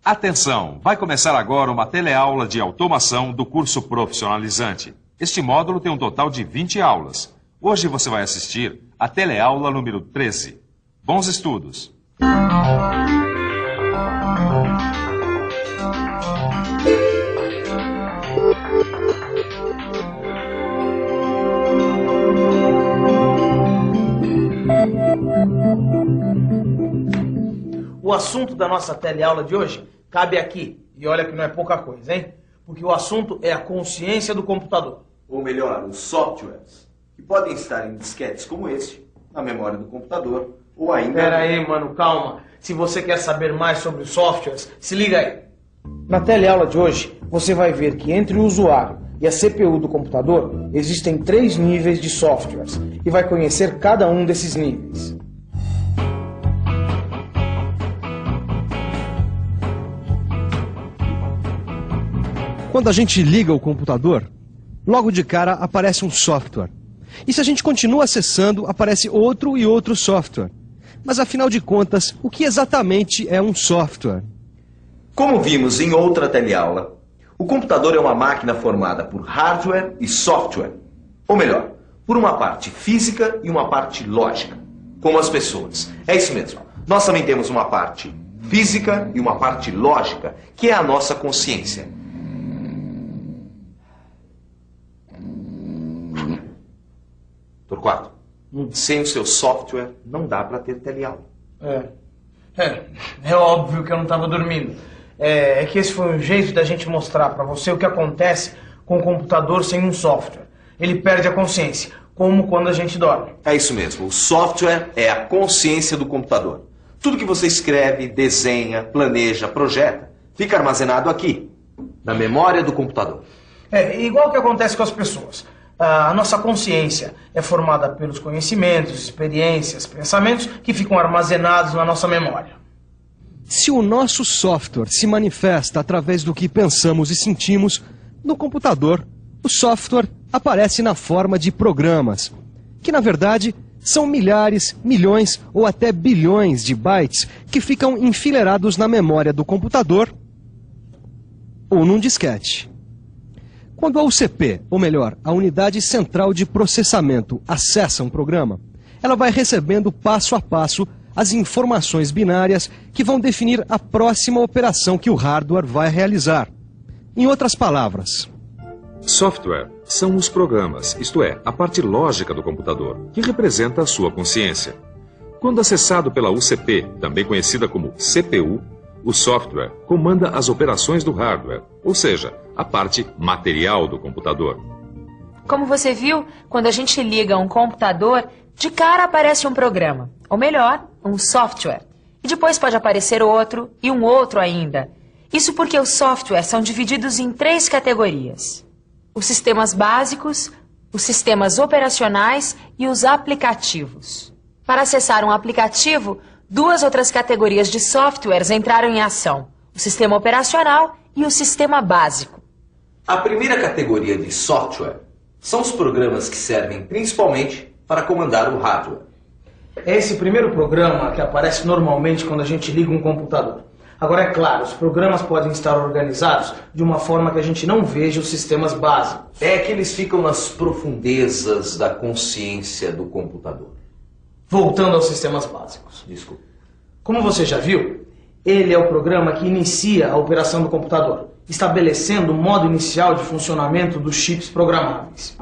Atenção! Vai começar agora uma teleaula de automação do curso profissionalizante. Este módulo tem um total de 20 aulas. Hoje você vai assistir a teleaula número 13. Bons estudos! O assunto da nossa teleaula de hoje cabe aqui. E olha que não é pouca coisa, hein? Porque o assunto é a consciência do computador. Ou melhor, os softwares, que podem estar em disquetes como este, na memória do computador, ou ainda... Pera aí, mano, calma. Se você quer saber mais sobre os softwares, se liga aí. Na teleaula de hoje, você vai ver que entre o usuário e a CPU do computador, existem 3 níveis de softwares. E vai conhecer cada um desses níveis. Quando a gente liga o computador, logo de cara aparece um software. E se a gente continua acessando, aparece outro e outro software. Mas afinal de contas, o que exatamente é um software? Como vimos em outra teleaula, o computador é uma máquina formada por hardware e software. Ou melhor, por uma parte física e uma parte lógica. Como as pessoas. É isso mesmo. Nós também temos uma parte física e uma parte lógica, que é a nossa consciência. Torquato, sem o seu software não dá para ter teleaula. É óbvio que eu não estava dormindo. É que esse foi um jeito da gente mostrar para você o que acontece com o computador sem um software. Ele perde a consciência, como quando a gente dorme. É isso mesmo, o software é a consciência do computador. Tudo que você escreve, desenha, planeja, projeta, fica armazenado aqui, na memória do computador. É igual que acontece com as pessoas. A nossa consciência é formada pelos conhecimentos, experiências, pensamentos que ficam armazenados na nossa memória. Se o nosso software se manifesta através do que pensamos e sentimos, no computador, o software aparece na forma de programas, que na verdade são milhares, milhões ou até bilhões de bytes que ficam enfileirados na memória do computador ou num disquete. Quando a UCP, ou melhor, a Unidade Central de Processamento, acessa um programa, ela vai recebendo passo a passo as informações binárias que vão definir a próxima operação que o hardware vai realizar. Em outras palavras, Software são os programas, isto é, a parte lógica do computador, que representa a sua consciência. Quando acessado pela UCP, também conhecida como CPU, o software comanda as operações do hardware, ou seja, a parte material do computador. Como você viu, quando a gente liga um computador, de cara aparece um programa, ou melhor, um software. E depois pode aparecer outro e um outro ainda. Isso porque os softwares são divididos em 3 categorias: os sistemas básicos, os sistemas operacionais e os aplicativos. Para acessar um aplicativo, 2 outras categorias de softwares entraram em ação: o sistema operacional e o sistema básico. A primeira categoria de software são os programas que servem principalmente para comandar o hardware. É esse primeiro programa que aparece normalmente quando a gente liga um computador. Agora, é claro, os programas podem estar organizados de uma forma que a gente não veja os sistemas básicos. É que eles ficam nas profundezas da consciência do computador. Voltando aos sistemas básicos. Desculpa. Como você já viu, ele é o programa que inicia a operação do computador, estabelecendo o modo inicial de funcionamento dos chips programáveis.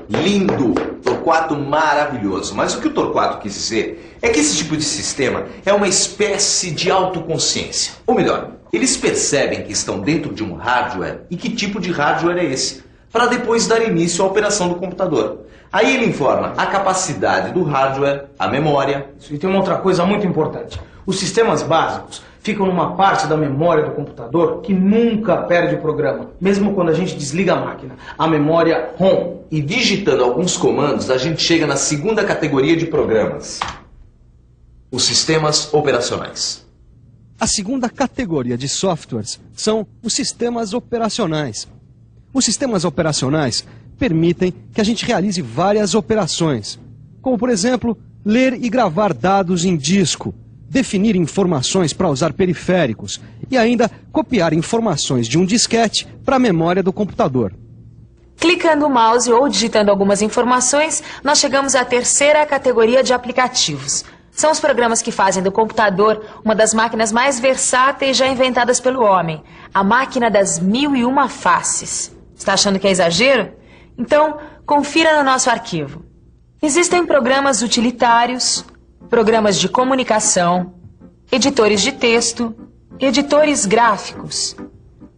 Lindo! Torquato maravilhoso. Mas o que o Torquato quis dizer é que esse tipo de sistema é uma espécie de autoconsciência. Ou melhor, eles percebem que estão dentro de um hardware e que tipo de hardware é esse, para depois dar início à operação do computador. Aí ele informa a capacidade do hardware, a memória. E tem uma outra coisa muito importante. Os sistemas básicos ficam numa parte da memória do computador que nunca perde o programa, mesmo quando a gente desliga a máquina, a memória ROM. E digitando alguns comandos, a gente chega na segunda categoria de programas: os sistemas operacionais. A segunda categoria de softwares são os sistemas operacionais. Os sistemas operacionais permitem que a gente realize várias operações, como por exemplo, ler e gravar dados em disco, definir informações para usar periféricos e ainda copiar informações de um disquete para a memória do computador. Clicando o mouse ou digitando algumas informações, nós chegamos à terceira categoria de aplicativos. São os programas que fazem do computador uma das máquinas mais versáteis já inventadas pelo homem, a máquina das 1001 faces. Está achando que é exagero? Então, confira no nosso arquivo. Existem programas utilitários, programas de comunicação, editores de texto, editores gráficos,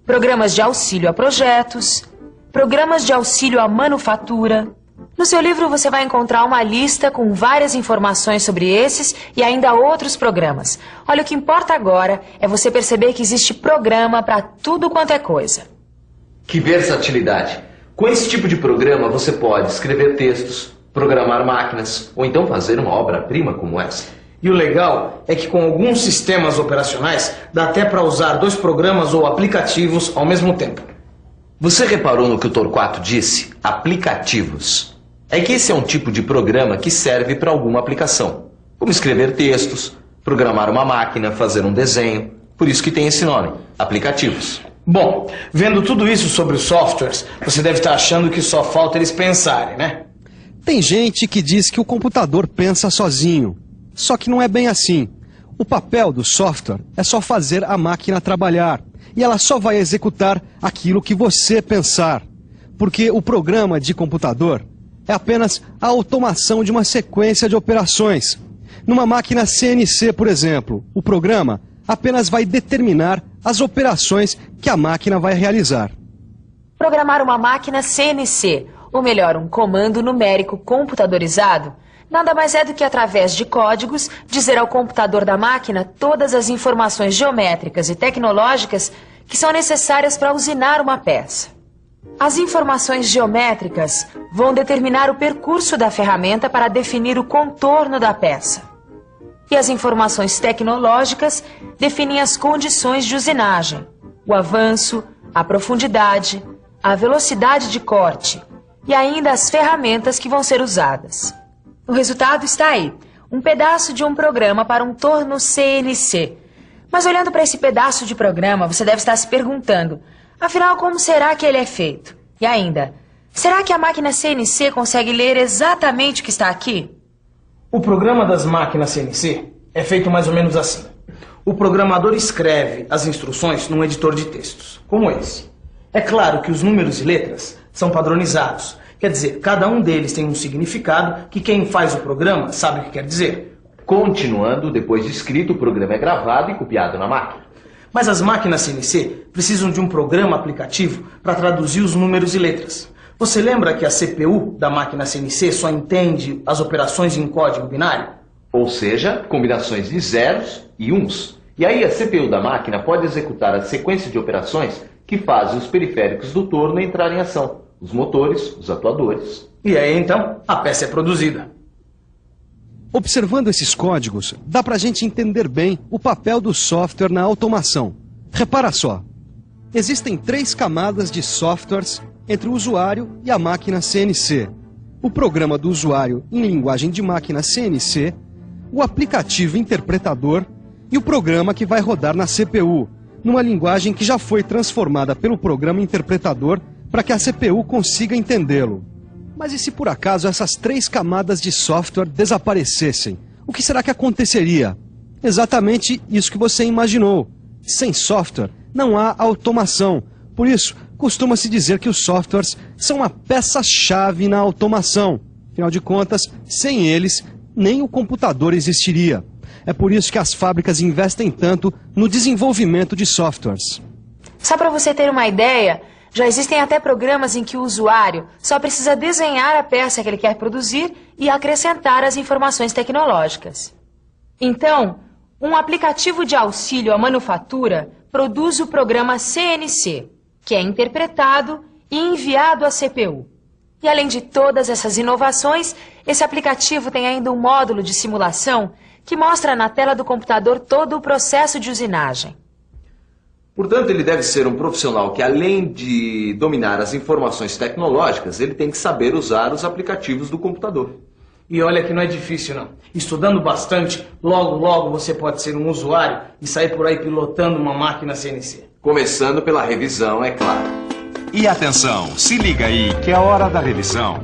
programas de auxílio a projetos, programas de auxílio à manufatura. No seu livro você vai encontrar uma lista com várias informações sobre esses e ainda outros programas. Olha, o que importa agora é você perceber que existe programa para tudo quanto é coisa. Que versatilidade! Com esse tipo de programa você pode escrever textos, programar máquinas ou então fazer uma obra-prima como essa. E o legal é que com alguns sistemas operacionais dá até para usar 2 programas ou aplicativos ao mesmo tempo. Você reparou no que o Torquato disse? Aplicativos. É que esse é um tipo de programa que serve para alguma aplicação, como escrever textos, programar uma máquina, fazer um desenho. Por isso que tem esse nome, aplicativos. Bom, vendo tudo isso sobre os softwares, você deve estar achando que só falta eles pensarem, né? Tem gente que diz que o computador pensa sozinho. Só que não é bem assim. O papel do software é só fazer a máquina trabalhar. E ela só vai executar aquilo que você pensar. Porque o programa de computador é apenas a automação de uma sequência de operações. Numa máquina CNC, por exemplo, o programa apenas vai determinar as operações que a máquina vai realizar. Programar uma máquina CNC, ou melhor, um comando numérico computadorizado, nada mais é do que, através de códigos, dizer ao computador da máquina todas as informações geométricas e tecnológicas que são necessárias para usinar uma peça. As informações geométricas vão determinar o percurso da ferramenta para definir o contorno da peça. E as informações tecnológicas definem as condições de usinagem, o avanço, a profundidade, a velocidade de corte e ainda as ferramentas que vão ser usadas. O resultado está aí, um pedaço de um programa para um torno CNC. Mas olhando para esse pedaço de programa, você deve estar se perguntando, afinal, como será que ele é feito? E ainda, será que a máquina CNC consegue ler exatamente o que está aqui? O programa das máquinas CNC é feito mais ou menos assim. O programador escreve as instruções num editor de textos, como esse. É claro que os números e letras são padronizados. Quer dizer, cada um deles tem um significado que quem faz o programa sabe o que quer dizer. Continuando, depois de escrito, o programa é gravado e copiado na máquina. Mas as máquinas CNC precisam de um programa aplicativo para traduzir os números e letras. Você lembra que a CPU da máquina CNC só entende as operações em código binário? Ou seja, combinações de zeros e uns. E aí a CPU da máquina pode executar a sequência de operações que fazem os periféricos do torno entrar em ação. Os motores, os atuadores. E aí então a peça é produzida. Observando esses códigos, dá para a gente entender bem o papel do software na automação. Repara só, existem 3 camadas de softwares entre o usuário e a máquina CNC. O programa do usuário em linguagem de máquina CNC, o aplicativo interpretador e o programa que vai rodar na CPU, numa linguagem que já foi transformada pelo programa interpretador para que a CPU consiga entendê-lo. Mas e se por acaso essas 3 camadas de software desaparecessem? O que será que aconteceria? Exatamente isso que você imaginou. Sem software não há automação. Por isso, costuma-se dizer que os softwares são uma peça-chave na automação. Afinal de contas, sem eles, nem o computador existiria. É por isso que as fábricas investem tanto no desenvolvimento de softwares. Só para você ter uma ideia, já existem até programas em que o usuário só precisa desenhar a peça que ele quer produzir e acrescentar as informações tecnológicas. Então, um aplicativo de auxílio à manufatura produz o programa CNC, que é interpretado e enviado à CPU. E além de todas essas inovações, esse aplicativo tem ainda um módulo de simulação que mostra na tela do computador todo o processo de usinagem. Portanto, ele deve ser um profissional que, além de dominar as informações tecnológicas, ele tem que saber usar os aplicativos do computador. E olha que não é difícil, não. Estudando bastante, logo você pode ser um usuário e sair por aí pilotando uma máquina CNC. Começando pela revisão, é claro. E atenção, se liga aí que é hora da revisão.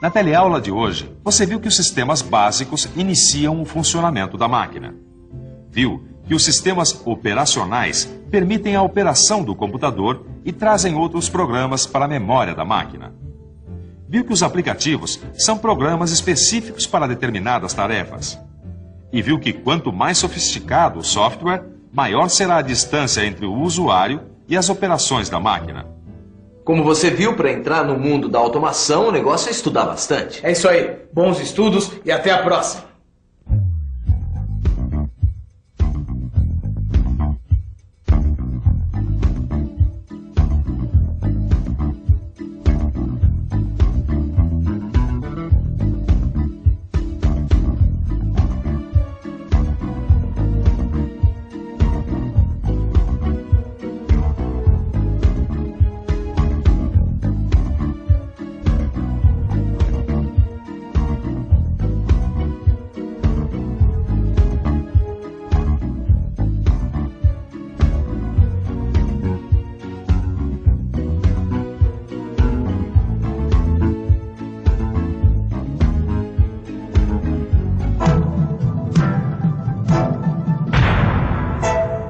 Na teleaula de hoje, você viu que os sistemas básicos iniciam o funcionamento da máquina. Viu que os sistemas operacionais permitem a operação do computador e trazem outros programas para a memória da máquina. Viu que os aplicativos são programas específicos para determinadas tarefas. E viu que quanto mais sofisticado o software, maior será a distância entre o usuário e as operações da máquina. Como você viu, para entrar no mundo da automação, o negócio é estudar bastante. É isso aí. Bons estudos e até a próxima.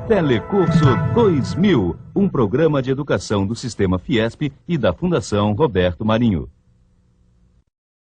Telecurso 2000, um programa de educação do Sistema Fiesp e da Fundação Roberto Marinho.